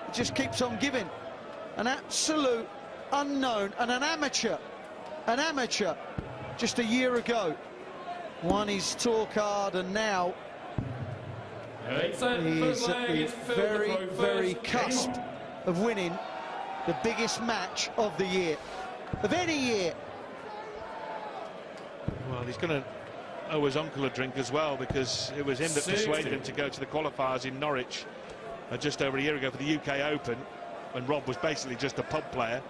It just keeps on giving. An absolute unknown and an amateur just a year ago won his tour card, and now he's at the very cusp of winning the biggest match of the year, of any year. Well, he's going to owe his uncle a drink as well, because it was him that persuaded him to go to the qualifiers in Norwich just over a year ago for the UK Open, when Rob was basically just a pub player.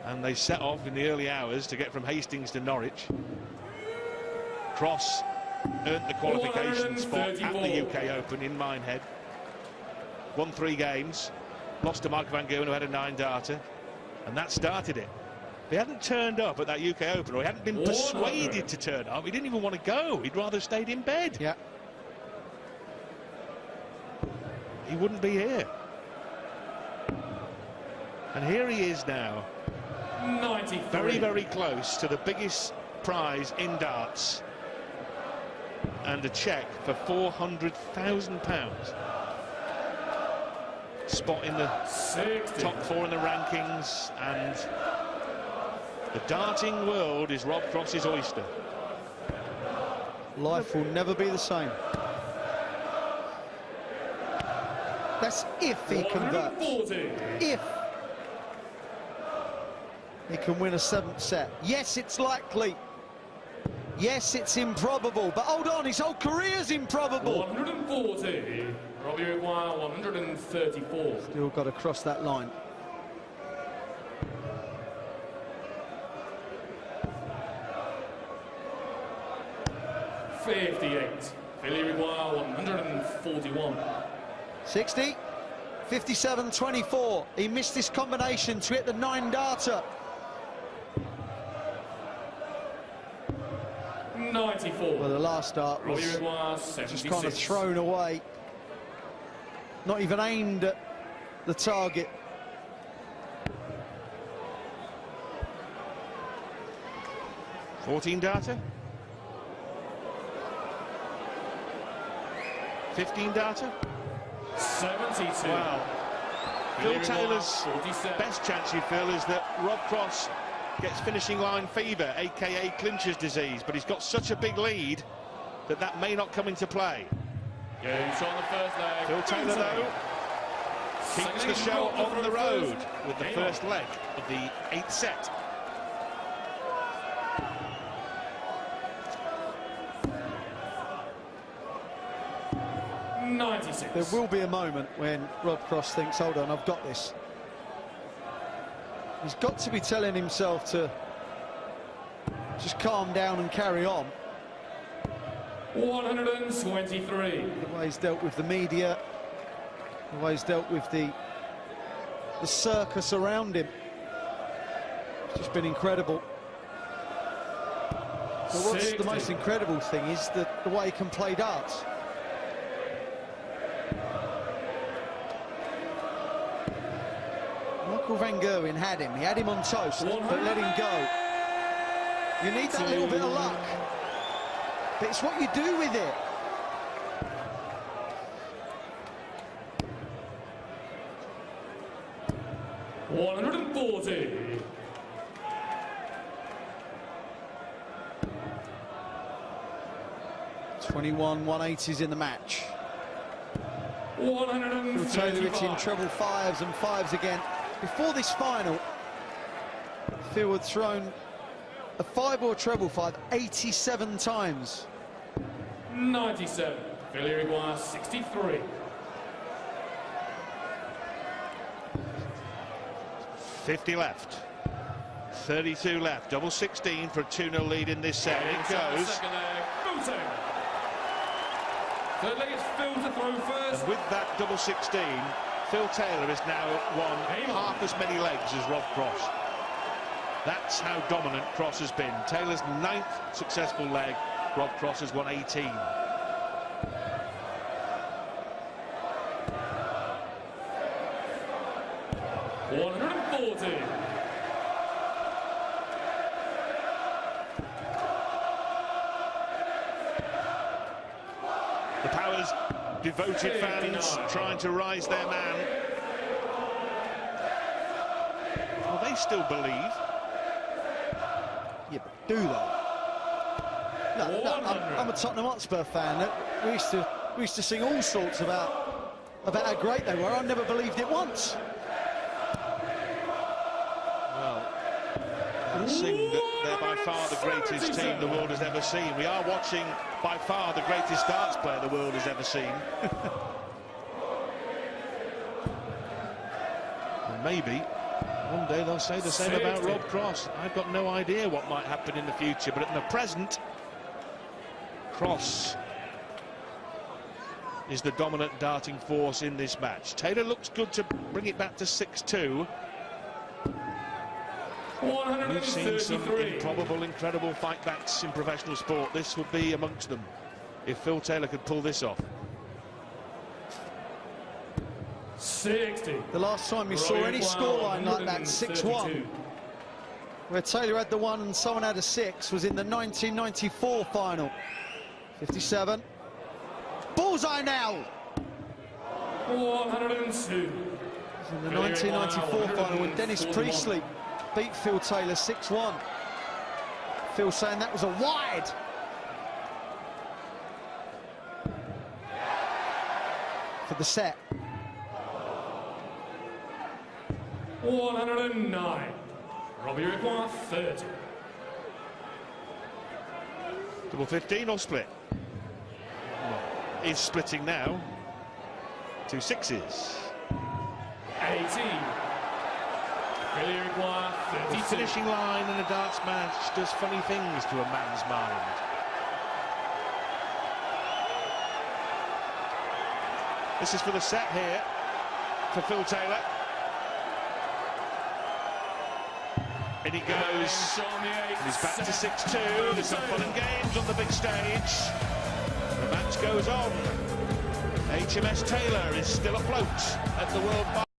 And they set off in the early hours to get from Hastings to Norwich. Cross earned the qualification spot at the UK Open in Minehead. Won 3 games, lost to Mark van Gerwen, who had a 9-darter, and that started it. If he hadn't turned up at that UK Open, or he hadn't been persuaded to turn up, he didn't even want to go. He'd rather stayed in bed. Yeah. He wouldn't be here. And here he is now. 93. Very, very close to the biggest prize in darts, and a cheque for £400,000. Spot in the 60. top 4 in the rankings, and the darting world is Rob Cross's oyster. Life will never be the same. That's if he converts. 140. If he can win a 7th set. Yes, it's likely. Yes, it's improbable. But hold on, his whole career's improbable. 140. Robbie Maguire, 134. Still got to cross that line. Philly Maguire, 141. 60, 57, 24. He missed this combination to hit the 9-darter. 94. Well, the last dart was Robbie Maguire, 76. just kind of thrown away. Not even aimed at the target. $14-darter. 15-darter. 72. Wow. Philt Taylor's best chance, you feel, is that Rob Cross gets finishing line fever, aka clincher's disease, but he's got such a big lead that that may not come into play. Games on the first leg. Philt Taylor, though, keeps the show on the road with the first leg of the 8th set. There will be a moment when Rob Cross thinks, hold on, I've got this. He's got to be telling himself to just calm down and carry on. 123. The way he's dealt with the media, the way he's dealt with the circus around him. It's just been incredible. But what's 60. the most incredible thing is the way he can play darts. Michael van Gerwen had him. He had him on toast, but let him go. You need that little bit of luck. But it's what you do with it. $140. 21 180s in the match. 155. Philt Taylor, it's in treble 5s and 5s again. Before this final, Phil had thrown a 5 or a treble 5 87 times. 97. Philly Maguire, 63. $50 left. 32 left. Double 16 for a 2-0 lead in this set. It goes. Second leg, Philt. Third leg is Phil to throw first. And with that double 16, Philt Taylor has now won half as many legs as Rob Cross. That's how dominant Cross has been. Taylor's 9th successful leg. Rob Cross has won 18. $140. The powers devoted fans 59. trying to rise their man. Well, they still believe. Yeah, but do they? No, I'm a Tottenham Hotspur fan. We used to sing all sorts about how great they were. I never believed it once. Well, they'll sing that they're by far the greatest team the world has ever seen. We are watching by far the greatest darts player the world has ever seen. And maybe one day they'll say the same about Rob Cross. I've got no idea what might happen in the future, but in the present, Cross is the dominant darting force in this match. Taylor looks good to bring it back to 6-2. We've seen some improbable, incredible fight-backs in professional sport. This would be amongst them if Philt Taylor could pull this off. 60. The last time you saw any scoreline like that, 6-1, where Taylor had the 1 and someone had a 6, was in the 1994 final. 57. Bullseye now! 102. In the 1994 final when Dennis Priestley beat Philt Taylor 6-1. Phil saying that was a wide. For the set. 109. Robbie require 30. Double 15 or split? Is splitting now. 2 6s. 18. Philly require The 32. finishing line in a darts match does funny things to a man's mind. This is for the set here for Philt Taylor. And he goes. And he's back to 6-2. There's some fun and games on the big stage. The match goes on. HMS Taylor is still afloat at the World